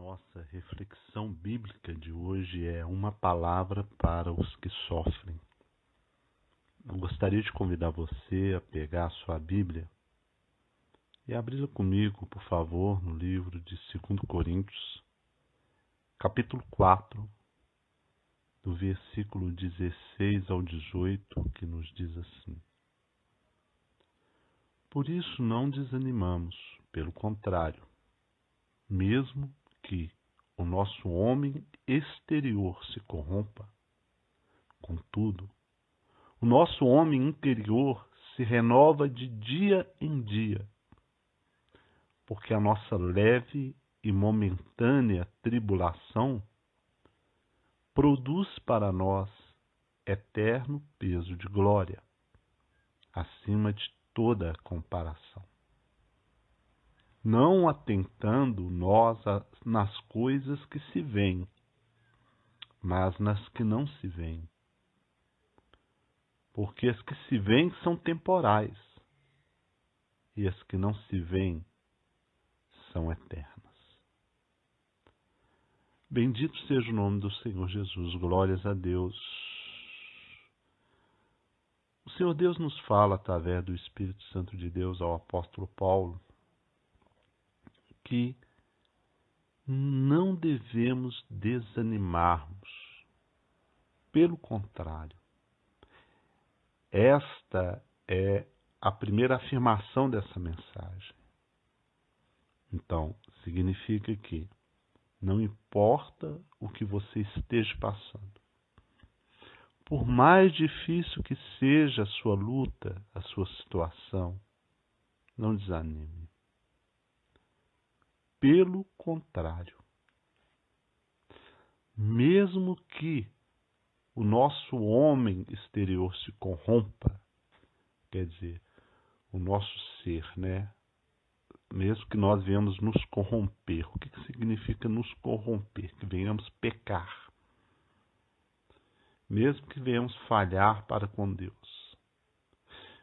nossa reflexão bíblica de hoje é uma palavra para os que sofrem. Eu gostaria de convidar você a pegar a sua Bíblia e abri-la comigo, por favor, no livro de 2 Coríntios, capítulo 4, do versículo 16 ao 18, que nos diz assim: Por isso não desanimamos, pelo contrário, mesmo que o nosso homem exterior se corrompa, contudo, o nosso homem interior se renova de dia em dia, porque a nossa leve e momentânea tribulação produz para nós eterno peso de glória, acima de toda comparação. Não atentando nós nas coisas que se veem, mas nas que não se veem. Porque as que se veem são temporais, e as que não se veem são eternas. Bendito seja o nome do Senhor Jesus, glórias a Deus. O Senhor Deus nos fala, através do Espírito Santo de Deus, ao apóstolo Paulo, que não devemos desanimarmos. Pelo contrário, esta é a primeira afirmação dessa mensagem. Então, significa que não importa o que você esteja passando, por mais difícil que seja a sua luta, a sua situação, não desanime. Pelo contrário, mesmo que o nosso homem exterior se corrompa, quer dizer, o nosso ser, né? Mesmo que nós venhamos nos corromper. O que significa nos corromper? Que venhamos pecar. Mesmo que venhamos falhar para com Deus.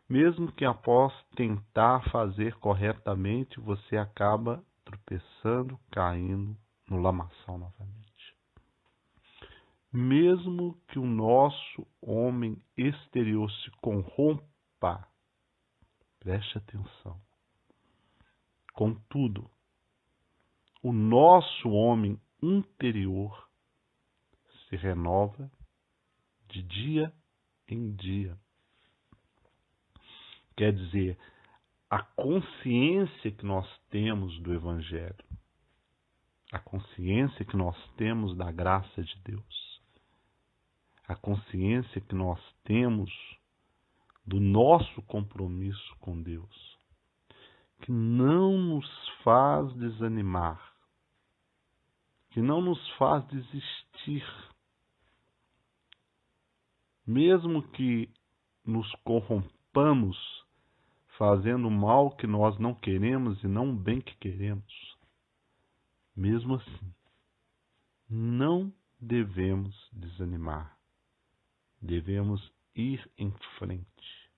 Mesmo que após tentar fazer corretamente, você acaba tropeçando, caindo no lamaçal novamente. Mesmo que o nosso homem exterior se corrompa, preste atenção. Contudo, o nosso homem interior se renova de dia em dia. Quer dizer, a consciência que nós temos do Evangelho, a consciência que nós temos da graça de Deus, a consciência que nós temos do nosso compromisso com Deus, que não nos faz desanimar, que não nos faz desistir, mesmo que nos corrompamos fazendo o mal que nós não queremos e não o bem que queremos. Mesmo assim, não devemos desanimar, devemos ir em frente.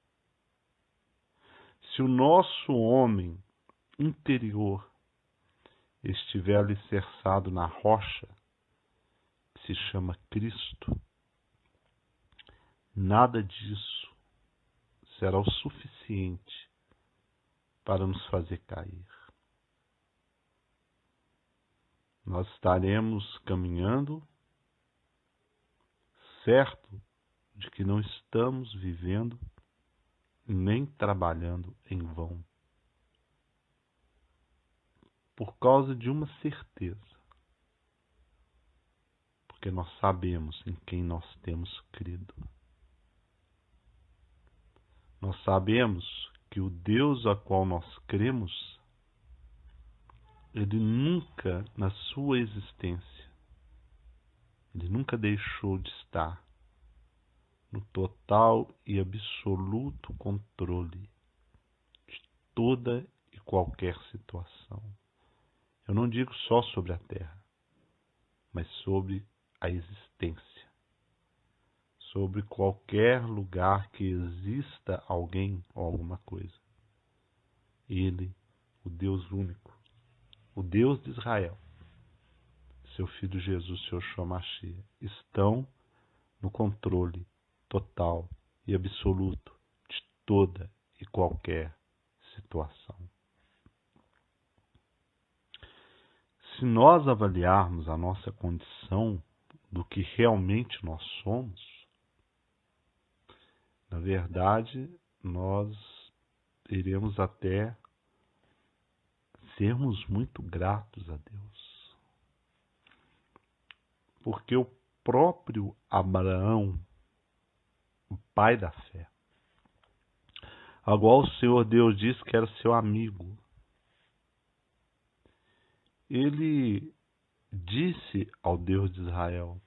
Se o nosso homem interior estiver alicerçado na rocha, que se chama Cristo, nada disso será o suficiente para nos fazer cair. Nós estaremos caminhando certo de que não estamos vivendo nem trabalhando em vão, por causa de uma certeza, porque nós sabemos em quem nós temos crido. Nós sabemos que o Deus a qual nós cremos, Ele nunca, na sua existência, Ele nunca deixou de estar no total e absoluto controle de toda e qualquer situação. Eu não digo só sobre a terra, mas sobre a existência. Sobre qualquer lugar que exista alguém ou alguma coisa. Ele, o Deus único, o Deus de Israel, seu Filho Jesus, seu Yeshua Mashiach, estão no controle total e absoluto de toda e qualquer situação. Se nós avaliarmos a nossa condição do que realmente nós somos, na verdade, nós iremos até sermos muito gratos a Deus. Porque o próprio Abraão, o pai da fé, agora o Senhor Deus disse que era seu amigo, ele disse ao Deus de Israel: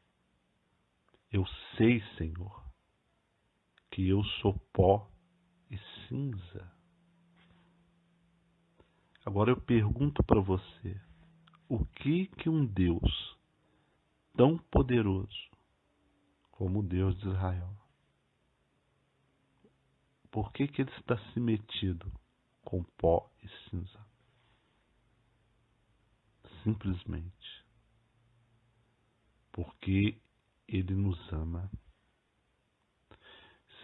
eu sei, Senhor, que eu sou pó e cinza. Agora eu pergunto para você, o que um Deus tão poderoso como o Deus de Israel, por que ele está se metido com pó e cinza? Simplesmente porque ele nos ama.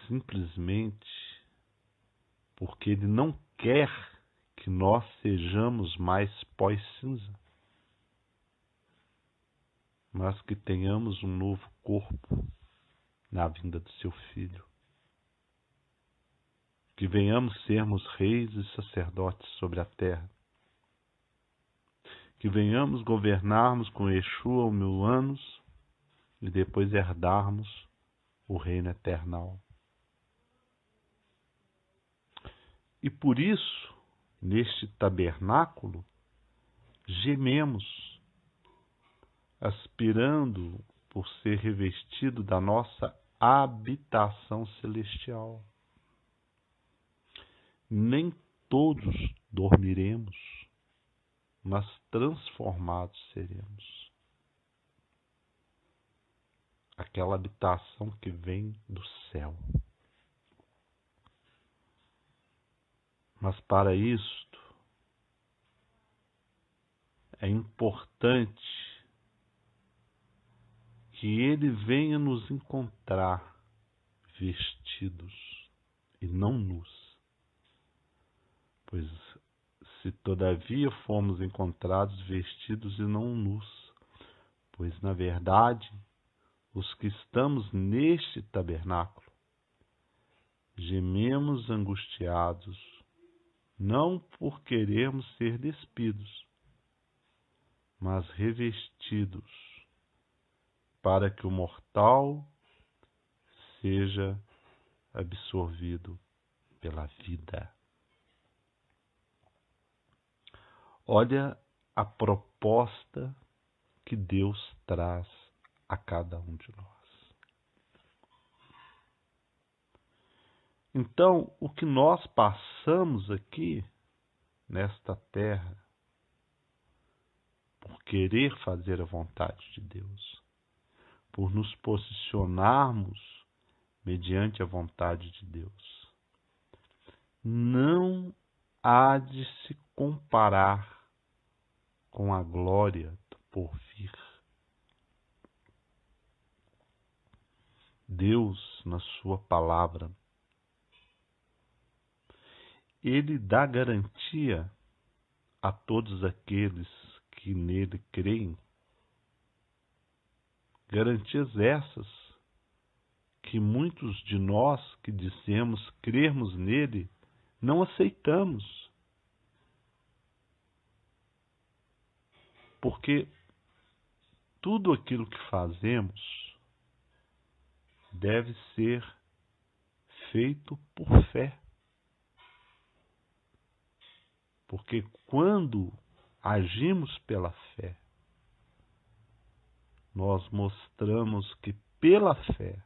Simplesmente porque ele não quer que nós sejamos mais pó e cinza, mas que tenhamos um novo corpo na vinda do seu Filho. Que venhamos sermos reis e sacerdotes sobre a terra. Que venhamos governarmos com Yeshua 1000 anos e depois herdarmos o reino eternal. E por isso, neste tabernáculo, gememos, aspirando por ser revestido da nossa habitação celestial. Nem todos dormiremos, mas transformados seremos. Aquela habitação que vem do céu. Mas para isto é importante que ele venha nos encontrar vestidos e não nus. Pois se todavia formos encontrados vestidos e não nus, pois na verdade os que estamos neste tabernáculo gememos angustiados, não por querermos ser despidos, mas revestidos, para que o mortal seja absorvido pela vida. Olha a proposta que Deus traz a cada um de nós. Então, o que nós passamos aqui nesta terra, por querer fazer a vontade de Deus, por nos posicionarmos mediante a vontade de Deus, não há de se comparar com a glória do porvir. Deus, na sua palavra, ele dá garantia a todos aqueles que nele creem, garantias essas que muitos de nós que dissemos crermos nele não aceitamos. Porque tudo aquilo que fazemos deve ser feito por fé. Porque quando agimos pela fé, nós mostramos que pela fé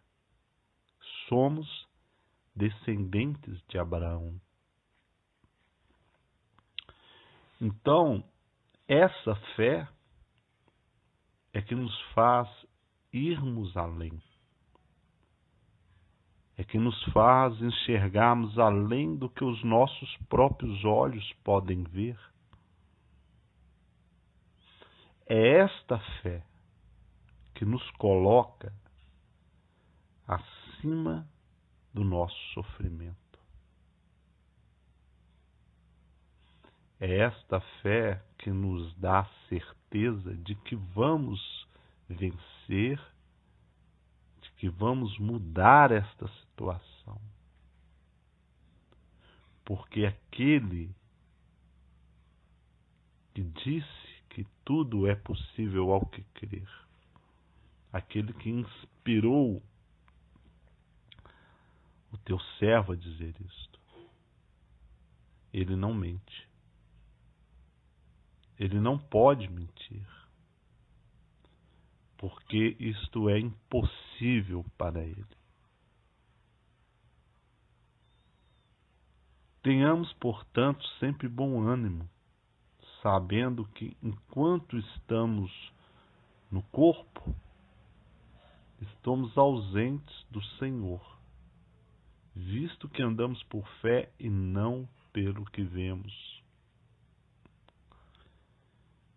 somos descendentes de Abraão. Então, essa fé é que nos faz irmos além. É que nos faz enxergarmos além do que os nossos próprios olhos podem ver. É esta fé que nos coloca acima do nosso sofrimento. É esta fé que nos dá a certeza de que vamos vencer, de que vamos mudar esta situação. Porque aquele que disse que tudo é possível ao que crer, aquele que inspirou o teu servo a dizer isto, ele não mente. Ele não pode mentir, porque isto é impossível para ele. Tenhamos, portanto, sempre bom ânimo, sabendo que enquanto estamos no corpo, estamos ausentes do Senhor, visto que andamos por fé e não pelo que vemos.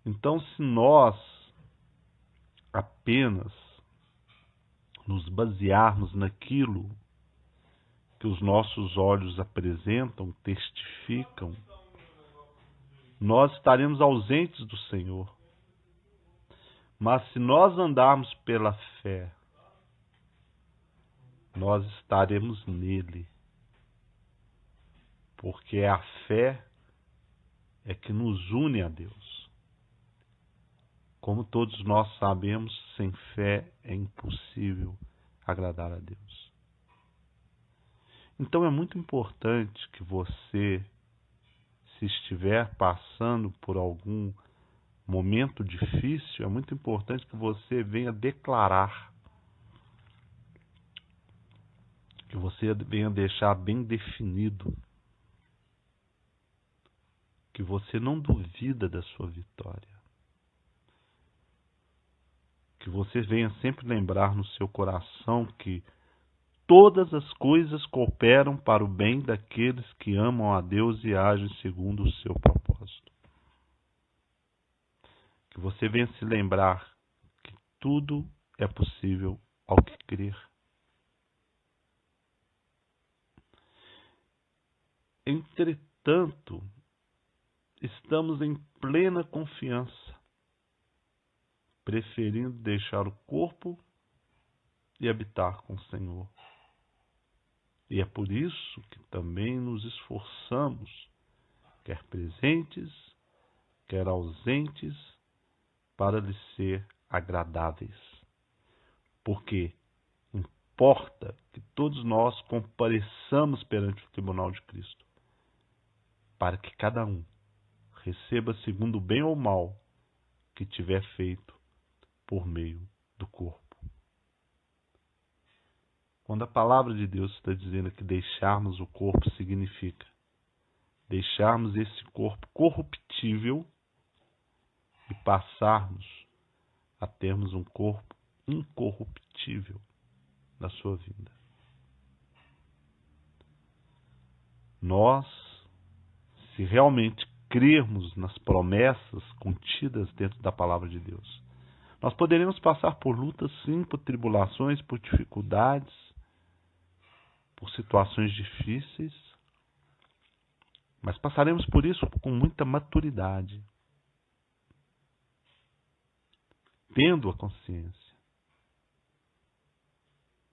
Então, se nós apenas nos basearmos naquilo que os nossos olhos apresentam, testificam, nós estaremos ausentes do Senhor. Mas se nós andarmos pela fé, nós estaremos nele. Porque a fé é que nos une a Deus. Como todos nós sabemos, sem fé é impossível agradar a Deus. Então é muito importante que você, se estiver passando por algum momento difícil, é muito importante que você venha declarar, que você venha deixar bem definido que você não duvida da sua vitória. Que você venha sempre lembrar no seu coração que todas as coisas cooperam para o bem daqueles que amam a Deus e agem segundo o seu propósito. Que você venha se lembrar que tudo é possível ao que crer. Entretanto, estamos em plena confiança, preferindo deixar o corpo e habitar com o Senhor. E é por isso que também nos esforçamos, quer presentes, quer ausentes, para lhe ser agradáveis. Porque importa que todos nós compareçamos perante o tribunal de Cristo, para que cada um receba segundo o bem ou mal que tiver feito por meio do corpo. Quando a palavra de Deus está dizendo que deixarmos o corpo, significa deixarmos esse corpo corruptível e passarmos a termos um corpo incorruptível na sua vida. Nós, se realmente crermos nas promessas contidas dentro da palavra de Deus, nós poderemos passar por lutas, sim, por tribulações, por dificuldades, por situações difíceis, mas passaremos por isso com muita maturidade, tendo a consciência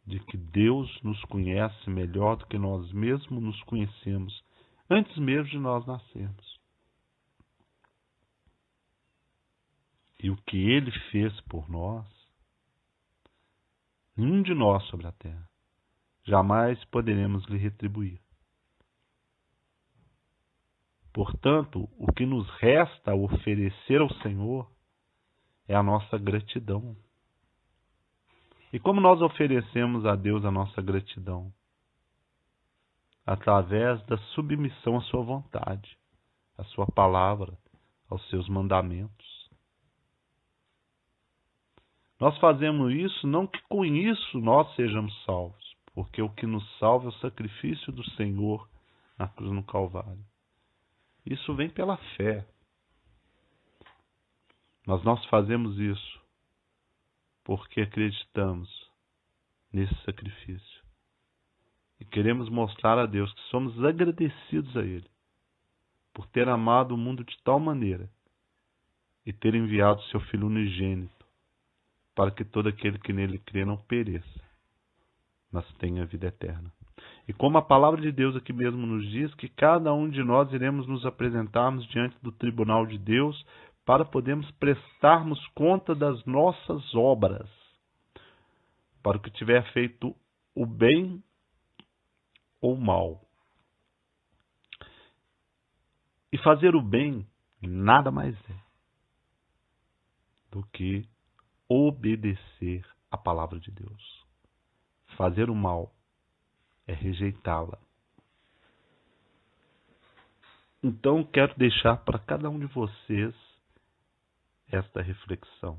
de que Deus nos conhece melhor do que nós mesmos nos conhecemos, antes mesmo de nós nascermos. E o que Ele fez por nós, nenhum de nós sobre a terra jamais poderemos lhe retribuir. Portanto, o que nos resta oferecer ao Senhor é a nossa gratidão. E como nós oferecemos a Deus a nossa gratidão? Através da submissão à sua vontade, à sua palavra, aos seus mandamentos. Nós fazemos isso não que com isso nós sejamos salvos, porque o que nos salva é o sacrifício do Senhor na cruz no Calvário. Isso vem pela fé. Mas nós fazemos isso porque acreditamos nesse sacrifício. E queremos mostrar a Deus que somos agradecidos a Ele por ter amado o mundo de tal maneira e ter enviado seu Filho unigênito para que todo aquele que nele crê não pereça, mas tenha vida eterna. E como a palavra de Deus aqui mesmo nos diz, que cada um de nós iremos nos apresentarmos diante do tribunal de Deus para podermos prestarmos conta das nossas obras, para o que tiver feito o bem ou o mal. E fazer o bem nada mais é do que obedecer à palavra de Deus. Fazer o mal é rejeitá-la. Então, quero deixar para cada um de vocês esta reflexão.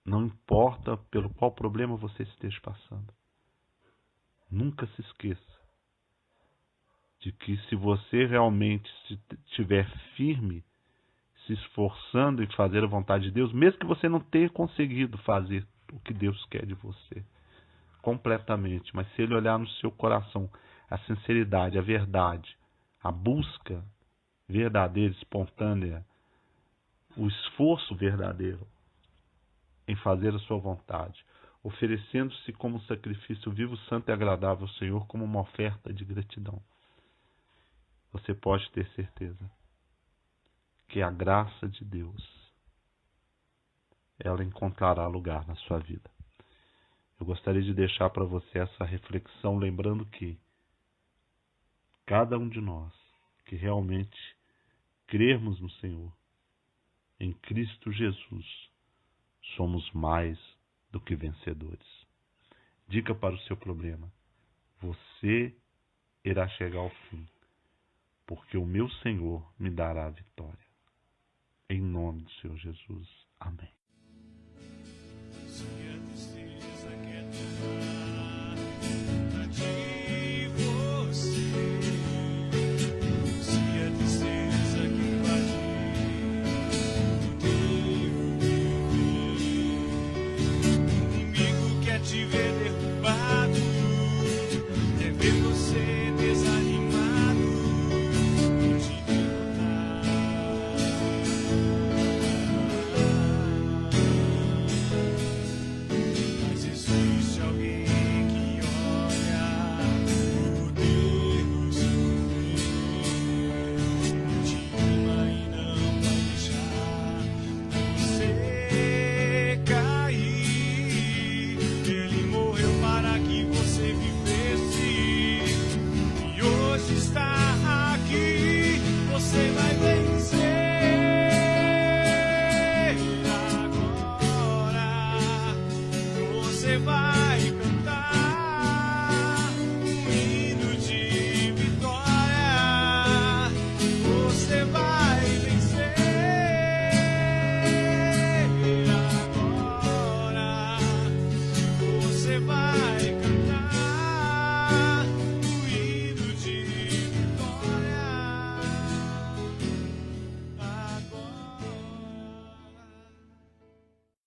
Não importa pelo qual problema você esteja passando. Nunca se esqueça de que se você realmente estiver firme, se esforçando em fazer a vontade de Deus, mesmo que você não tenha conseguido fazer o que Deus quer de você completamente, mas se Ele olhar no seu coração a sinceridade, a verdade, a busca verdadeira, espontânea, o esforço verdadeiro em fazer a sua vontade, oferecendo-se como um sacrifício vivo, santo e agradável ao Senhor, como uma oferta de gratidão, você pode ter certeza que a graça de Deus, ela encontrará lugar na sua vida. Eu gostaria de deixar para você essa reflexão, lembrando que cada um de nós que realmente crermos no Senhor, em Cristo Jesus, somos mais do que vencedores. Diga para o seu problema: você irá chegar ao fim, porque o meu Senhor me dará a vitória. Em nome do Senhor Jesus. Amém.